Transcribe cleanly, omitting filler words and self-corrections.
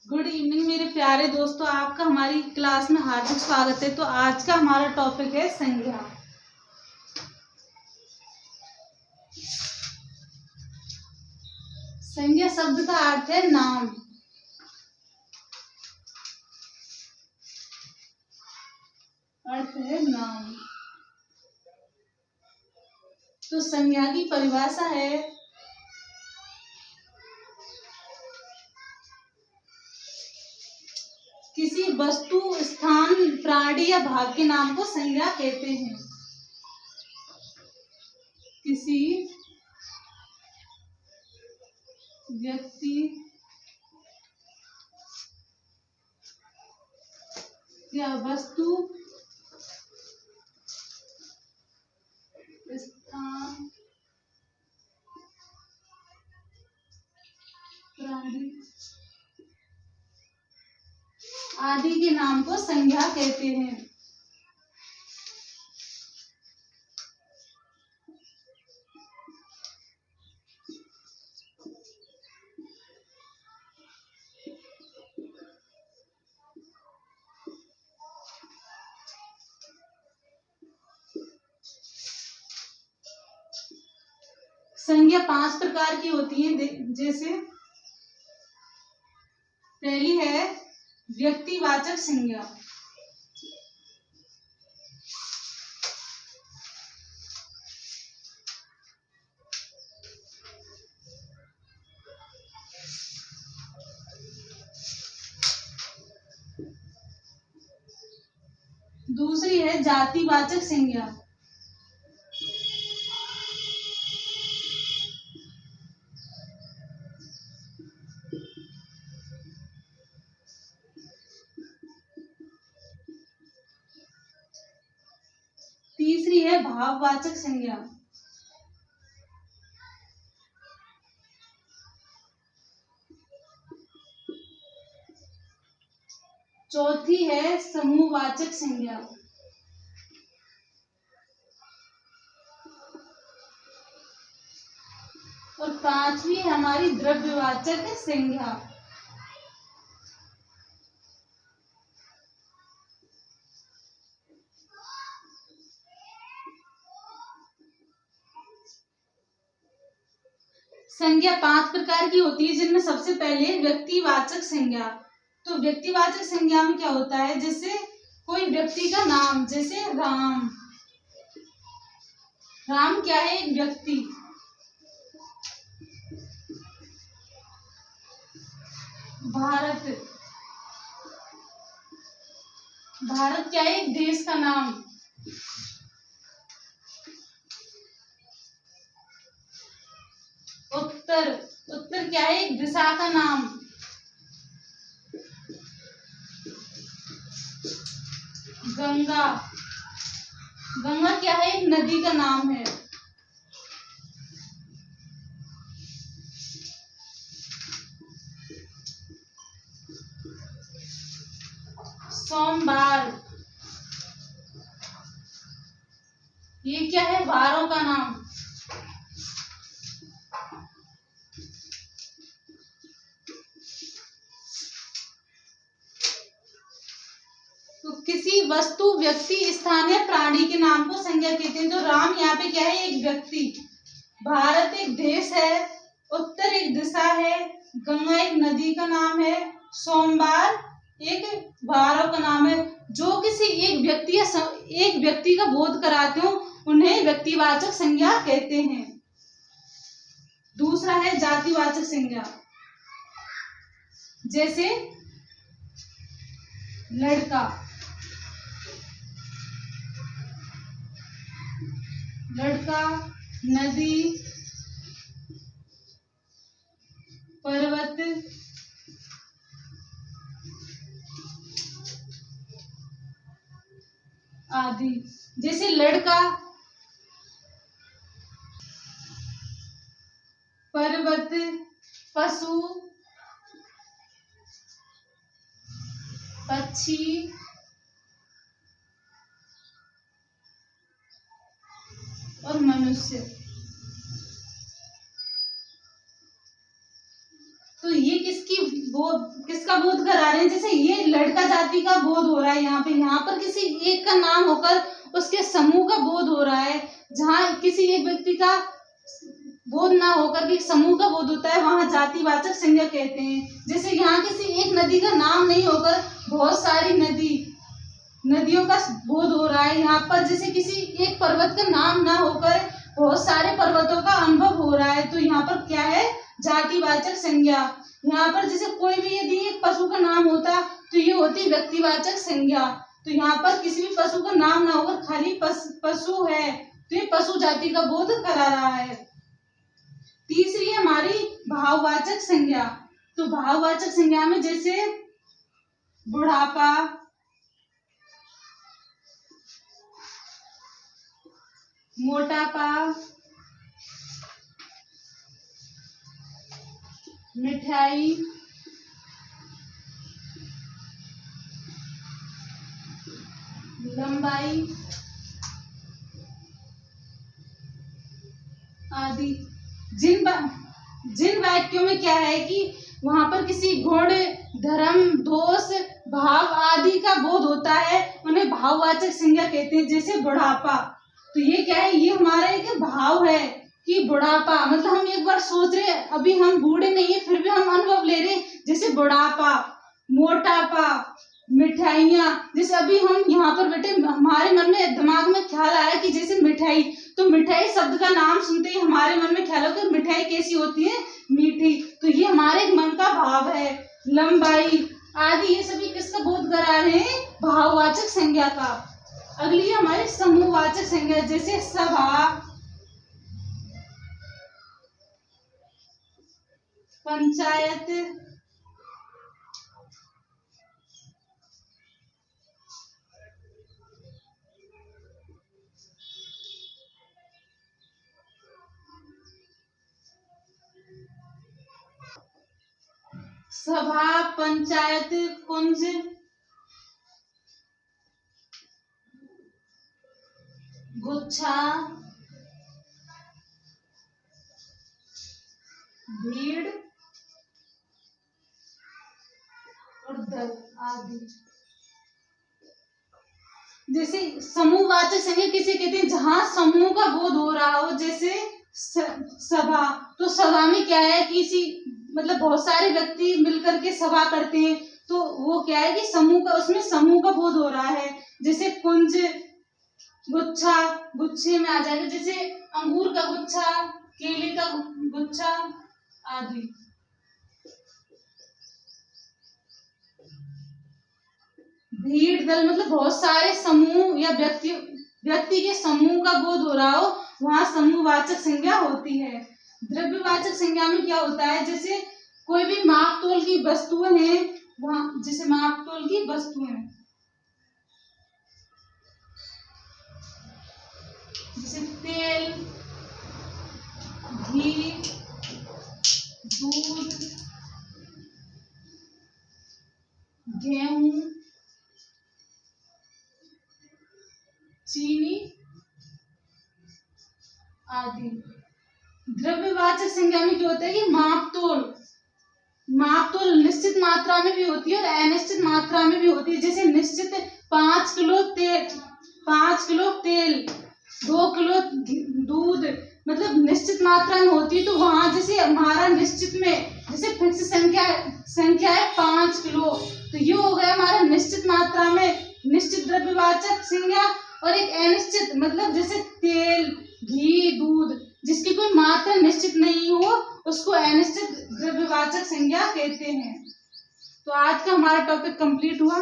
Good evening मेरे प्यारे दोस्तों, आपका हमारी क्लास में हार्दिक स्वागत है। तो आज का हमारा टॉपिक है संज्ञा। संज्ञा शब्द का अर्थ है नाम। अर्थ है नाम। तो संज्ञा की परिभाषा है किसी वस्तु, स्थान, प्राणी या भाग के नाम को संज्ञा कहते हैं। किसी व्यक्ति या वस्तु, स्थान, प्राणी आदि के नाम को संज्ञा कहते हैं। संज्ञा 5 प्रकार की होती है। जैसे पहली है व्यक्तिवाचक संज्ञा। दूसरी है जातिवाचक संज्ञा। तीसरी है भाववाचक संज्ञा। चौथी है समूहवाचक संज्ञा। और पांचवी है हमारी द्रव्यवाचक संज्ञा। संज्ञा 5 प्रकार की होती है, जिनमें सबसे पहले व्यक्तिवाचक संज्ञा। तो व्यक्तिवाचक संज्ञा में क्या होता है, जैसे कोई व्यक्ति का नाम, जैसे राम। राम क्या है? एक व्यक्ति। भारत, भारत क्या है? एक देश का नाम। उत्तर, उत्तर क्या है? एक दिशा का नाम। गंगा, गंगा क्या है? एक नदी का नाम है। सोमवार, ये क्या है? वारों का नाम। तो किसी वस्तु, व्यक्ति, स्थान या प्राणी के नाम को संज्ञा कहते हैं। तो राम यहाँ पे क्या है? एक व्यक्ति। भारत एक देश है। उत्तर एक दिशा है। गंगा एक नदी का नाम है। सोमवार एक वारों का नाम है। जो किसी एक व्यक्ति या एक व्यक्ति का बोध कराते हो, उन्हें व्यक्तिवाचक संज्ञा कहते हैं। दूसरा है जातिवाचक संज्ञा। जैसे लड़का, लड़का, नदी, पर्वत, आदि। जैसे लड़का, पर्वत, पशु, पक्षी, और मनुष्य। तो ये किसका किसका बोध करा रहे हैं? जैसे ये लड़का जाति का बोध हो रहा है यहाँ पर किसी एक का नाम होकर उसके समूह का बोध हो रहा है। जहाँ किसी एक व्यक्ति का बोध ना होकर भी समूह का बोध होता है, वहां जातिवाचक संज्ञा कहते हैं। जैसे यहाँ किसी एक नदी का नाम नहीं होकर बहुत सारी नदियों का बोध हो रहा है यहाँ पर। जैसे किसी एक पर्वत का नाम ना होकर बहुत सारे पर्वतों का अनुभव हो रहा है, तो यहाँ पर क्या है? जातिवाचक संज्ञा। यहाँ पर जैसे कोई भी यदि एक पशु का नाम होता तो ये होती व्यक्तिवाचक संज्ञा। तो यहाँ पर किसी भी पशु का नाम ना होकर खाली पशु है, तो ये पशु जाति का बोध करा रहा है। तीसरी है हमारी भाववाचक संज्ञा। तो भाववाचक संज्ञा में जैसे बुढ़ापा, मोटापा, मिठाई, लंबाई आदि। जिन वाक्यों में क्या है कि वहां पर किसी गुण, धर्म, दोष, भाव आदि का बोध होता है, उन्हें भाववाचक संज्ञा कहते हैं। जैसे बुढ़ापा, तो ये क्या है? ये हमारा एक भाव है कि बुढ़ापा मतलब हम एक बार सोच रहे हैं, अभी हम बूढ़े नहीं है फिर भी हम अनुभव ले रहे हैं। जैसे बुढ़ापा, मोटापा, मिठाइयाँ। जैसे अभी हम यहाँ पर बैठे, हमारे मन में दिमाग में ख्याल आया कि जैसे मिठाई, तो मिठाई शब्द का नाम सुनते ही हमारे मन में ख्याल हो कि मिठाई कैसी होती है? मीठी। तो ये हमारे मन का भाव है। लंबाई आदि, ये सभी किसका बोध करा रहे हैं? भाववाचक संज्ञा का। अगली है हमारी समूहवाचक संज्ञा। जैसे सभा, पंचायत, सभा, पंचायत, कुंज, गुच्छा, भीड़ और दल आदि। जैसे समूहवाचक संज्ञा किसे कहते हैं? जहां समूह का बोध हो रहा हो। जैसे सभा, तो सभा में क्या है? किसी मतलब बहुत सारे व्यक्ति मिलकर के सभा करते हैं, तो वो क्या है कि समूह का, उसमें समूह का बोध हो रहा है। जैसे कुंज, गुच्छा, गुच्छे में आ जाएगा जैसे अंगूर का गुच्छा, केले का गुच्छा आदि। भीड़, दल मतलब बहुत सारे समूह या व्यक्ति के समूह का बोध हो रहा हो, वहां समूहवाचक संज्ञा होती है। द्रव्यवाचक संज्ञा में क्या होता है? जैसे कोई भी माप तोल की वस्तुएं हैं, वहां जैसे माप तोल की वस्तुएं, जैसे तेल, घी, दूध, गेहूं, चीनी आदि। द्रव्यवाचक संज्ञा में क्या होता है कि माप तोल निश्चित मात्रा में भी होती है और अनिश्चित मात्रा में भी होती है। जैसे निश्चित 5 किलो तेल, 2 किलो दूध, मतलब निश्चित मात्रा में होती है। तो वहां जैसे हमारा निश्चित में जैसे फिक्स संख्या है 5 किलो, तो ये हो गया हमारा निश्चित मात्रा में निश्चित द्रव्यवाचक संज्ञा। और एक अनिश्चित मतलब जैसे तेल, घी, दूध, जिसकी कोई मात्रा निश्चित नहीं हो, उसको अनिश्चित द्रव्यवाचक संज्ञा कहते हैं। तो आज का हमारा टॉपिक कंप्लीट हुआ।